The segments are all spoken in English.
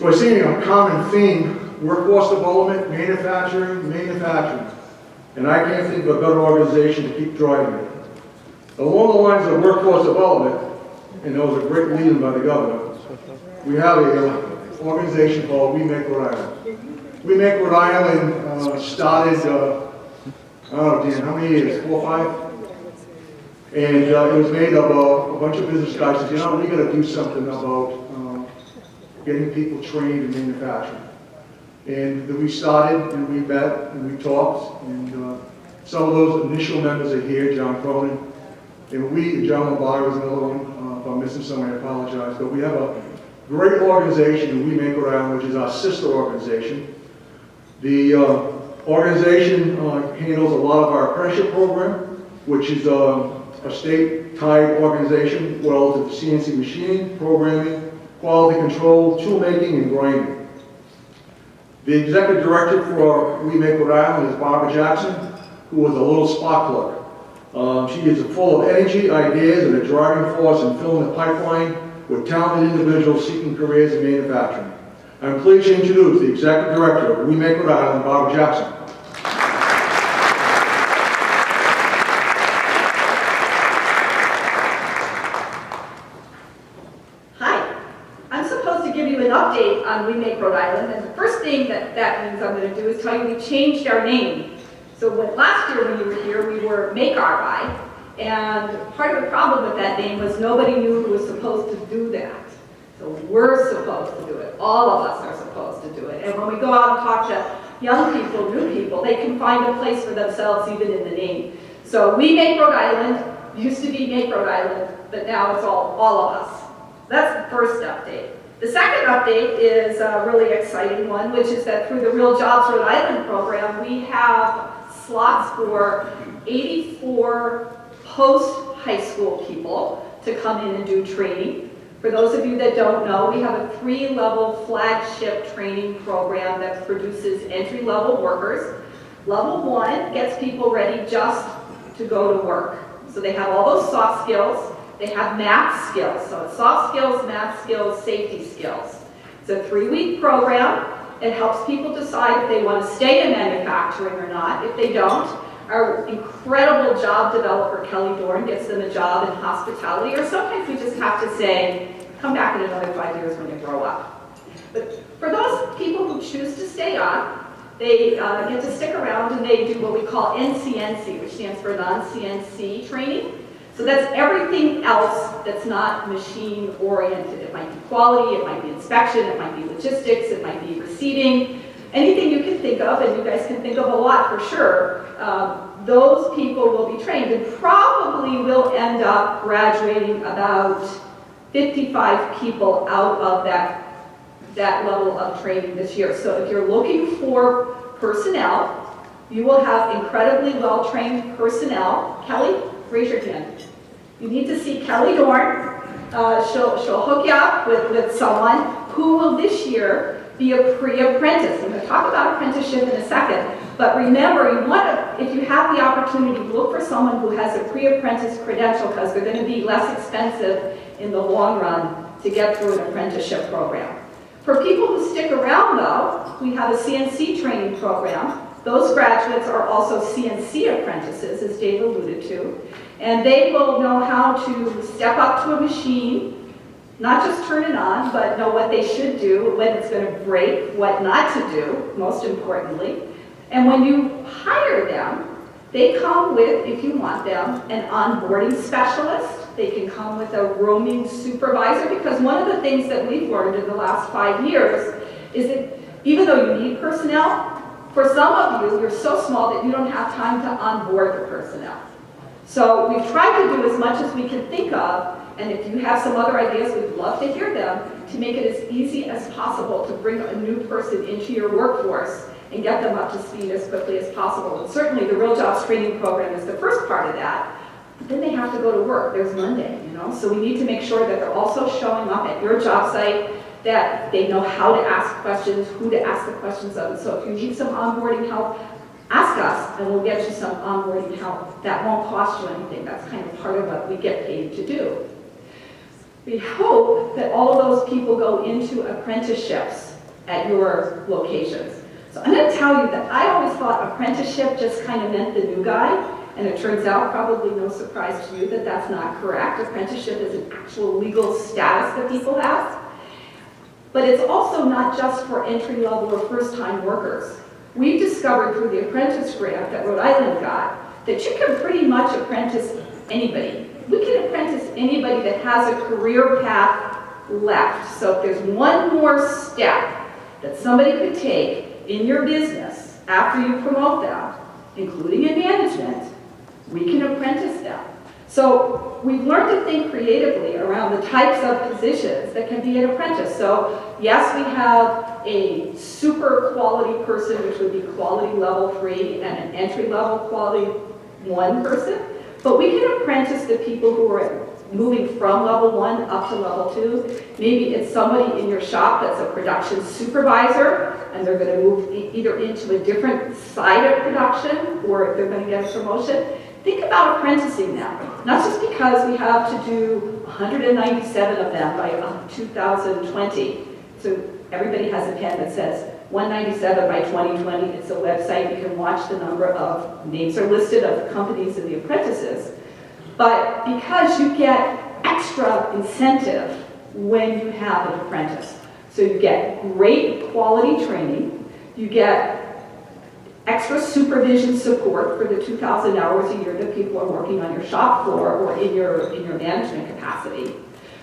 So we're seeing a common theme: workforce development, manufacturing, manufacturing. And I can't think of a better organization to keep driving it. Along the lines of workforce development, and there was a great lead-in by the governor, we have an organization called We Make Rhode Island. We Make Rhode Island started, I don't know, Dan, how many years? 4 or 5? And it was made of a bunch of business guys who said, you know, we got to do something about getting people trained in manufacturing. And then we started, and we met, and we talked, and some of those initial members are here, John Cronin, and John Lombardi was another one. If I'm missing someone, I apologize. But we have a great organization, We Make Rhode Island, which is our sister organization. The organization handles a lot of our apprenticeship program, which is a state-tied organization, well as the CNC machining, programming, quality control, tool making, and grinding. The executive director for We Make Rhode Island is Barbara Jackson, who was a little spark plug. She is full of energy, ideas, and a driving force in filling the pipeline with talented individuals seeking careers in manufacturing. I'm pleased to introduce the executive director of We Make Rhode Island, Barbara Jackson. An update on We Make Rhode Island, and the first thing that means I'm going to do is tell you we changed our name. So last year when you were here, we were Make RI, and part of the problem with that name was nobody knew who was supposed to do that. So we're supposed to do it. All of us are supposed to do it. And when we go out and talk to young people, new people, they can find a place for themselves even in the name. So We Make Rhode Island used to be Make Rhode Island, but now it's all of us. That's the first update. The second update is a really exciting one, which is that through the Real Jobs Rhode Island program, we have slots for 84 post-high school people to come in and do training. For those of you that don't know, we have a 3-level flagship training program that produces entry-level workers. Level 1 gets people ready just to go to work. So they have all those soft skills. They have math skills, so it's soft skills, math skills, safety skills. It's a 3-week program. It helps people decide if they want to stay in manufacturing or not. If they don't, our incredible job developer, Kelly Dorn, gets them a job in hospitality, or sometimes we just have to say, come back in another 5 years when you grow up. But for those people who choose to stay on, they get to stick around and they do what we call NCNC, which stands for non-CNC training. So that's everything else that's not machine-oriented. It might be quality, it might be inspection, it might be logistics, it might be receiving, anything you can think of, and you guys can think of a lot for sure. Those people will be trained and probably will end up graduating about 55 people out of that level of training this year. So if you're looking for personnel, you will have incredibly well-trained personnel. Kelly? Raise your hand. You need to see Kelly Dorn. She'll hook you up with someone who will this year be a pre-apprentice. I'm going to talk about apprenticeship in a second. But remember, you want to, if you have the opportunity, look for someone who has a pre-apprentice credential because they're going to be less expensive in the long run to get through an apprenticeship program. For people who stick around, though, we have a CNC training program. Those graduates are also CNC apprentices, as Dave alluded to, and they will know how to step up to a machine, not just turn it on, but know what they should do, when it's going to break, what not to do, most importantly. And when you hire them, they come with, if you want them, an onboarding specialist. They can come with a roaming supervisor, because one of the things that we've learned in the last 5 years is that even though you need personnel, for some of you, you're so small that you don't have time to onboard the personnel. So we've tried to do as much as we can think of, and if you have some other ideas, we'd love to hear them, to make it as easy as possible to bring a new person into your workforce and get them up to speed as quickly as possible. And certainly the Real Jobs Training Program is the first part of that, but then they have to go to work. There's Monday, so we need to make sure that they're also showing up at your job site, that they know how to ask questions, who to ask the questions of. And so if you need some onboarding help, ask us and we'll get you some onboarding help. That won't cost you anything. That's kind of part of what we get paid to do. We hope that all of those people go into apprenticeships. at your locations. So I'm going to tell you that I always thought apprenticeship just kind of meant the new guy, and it turns out, probably no surprise to you, that that's not correct. Apprenticeship is an actual legal status that people have. But it's also not just for entry-level or first-time workers. We've discovered through the apprentice grant that Rhode Island got that you can pretty much apprentice anybody. We can apprentice anybody that has a career path left. So if there's one more step that somebody could take in your business after you promote them, including in management, we can apprentice them. So we've learned to think creatively around the types of positions that can be an apprentice. So yes, we have a super quality person, which would be quality level 3, and an entry level quality 1 person, but we can apprentice the people who are moving from level 1 up to level 2. Maybe it's somebody in your shop that's a production supervisor, and they're going to move either into a different side of production, or they're going to get a promotion. Think about apprenticing them, not just because we have to do 197 of them by 2020. So everybody has a pen that says 197 by 2020. It's a website. You can watch the number of names are listed of the companies and the apprentices. But because you get extra incentive when you have an apprentice. So you get great quality training, you get extra supervision support for the 2,000 hours a year that people are working on your shop floor or in your management capacity.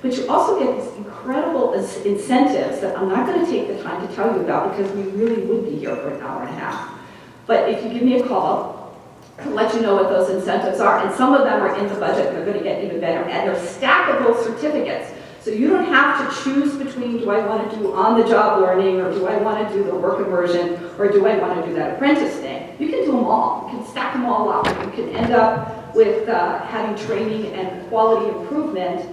But you also get these incredible incentives that I'm not going to take the time to tell you about because we really would be here for an hour and a half. But if you give me a call, I'll let you know what those incentives are. And some of them are in the budget, and they're going to get even better. And they're stackable certificates. So you don't have to choose between, do I want to do on-the-job learning, or do I want to do the work immersion, or do I want to do that apprentice thing? You can do them all. You can stack them all up. You can end up with having training and quality improvement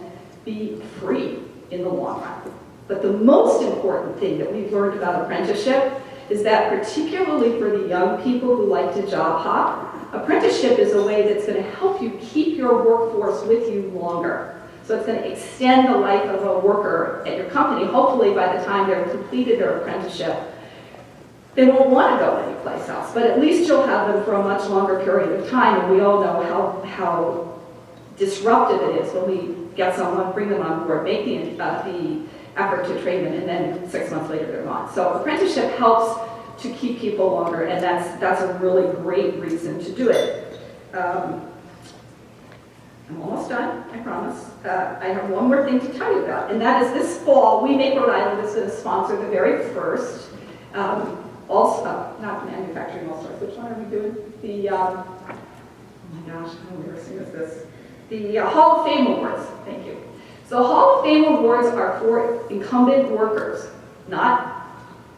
be free in the long run. But the most important thing that we've learned about apprenticeship is that particularly for the young people who like to job hop, apprenticeship is a way that's going to help you keep your workforce with you longer. So it's going to extend the life of a worker at your company. Hopefully by the time they've completed their apprenticeship, they won't want to go anyplace else, but at least you'll have them for a much longer period of time, and we all know how disruptive it is when we get someone, bring them on board, make the effort to train them, and then 6 months later they're gone. So apprenticeship helps to keep people longer, and that's a really great reason to do it. I'm almost done, I promise. I have one more thing to tell you about, and that is this fall, We Make Rhode Island is going to sponsor the very first, not Manufacturing All-Stars, which one are we doing? The, oh my gosh, how embarrassing is this? The Hall of Fame Awards, thank you. So Hall of Fame Awards are for incumbent workers, not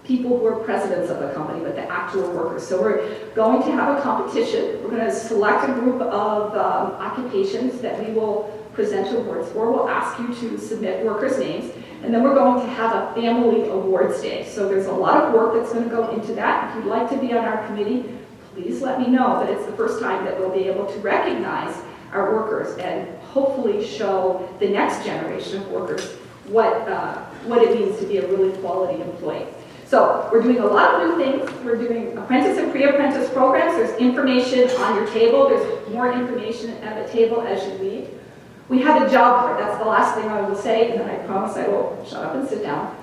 people who are presidents of a company, but the actual workers. So we're going to have a competition. We're going to select a group of occupations that we will present awards for. We'll ask you to submit workers' names, and then we're going to have a family awards day. So there's a lot of work that's going to go into that. If you'd like to be on our committee, please let me know. But it's the first time that we'll be able to recognize our workers and hopefully show the next generation of workers what it means to be a really quality employee. So we're doing a lot of new things. We're doing apprentice and pre-apprentice programs. There's information on your table. There's more information at the table as you leave. We have a job board. That's the last thing I will say, and then I promise I will shut up and sit down.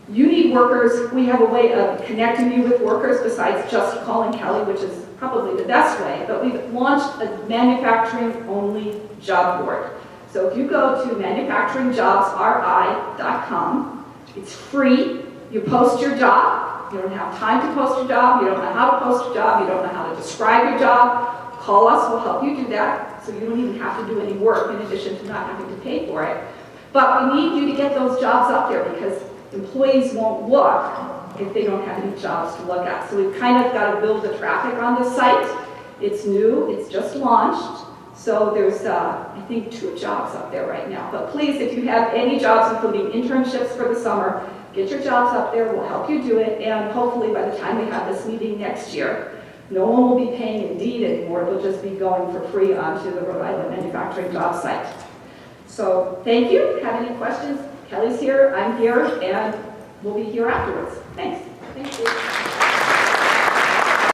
You need workers. We have a way of connecting you with workers besides just calling Kelly, which is probably the best way, but we've launched a manufacturing-only job board. So if you go to manufacturingjobsri.com, it's free. You post your job. You don't have time to post your job. You don't know how to post your job. You don't know how to describe your job. Call us. We'll help you do that. So you don't even have to do any work in addition to not having to pay for it. But we need you to get those jobs up there because employees won't look if they don't have any jobs to look at. So we've kind of got to build the traffic on this site. It's new. It's just launched. So there's, I think, 2 jobs up there right now. But please, if you have any jobs, including internships for the summer, get your jobs up there. We'll help you do it. And hopefully by the time we have this meeting next year, no one will be paying Indeed anymore. It'll just be going for free onto the Rhode Island Manufacturing Job Site. So thank you. Have any questions? Kelly's here. I'm here. And we'll be here afterwards. Thanks. Thank you.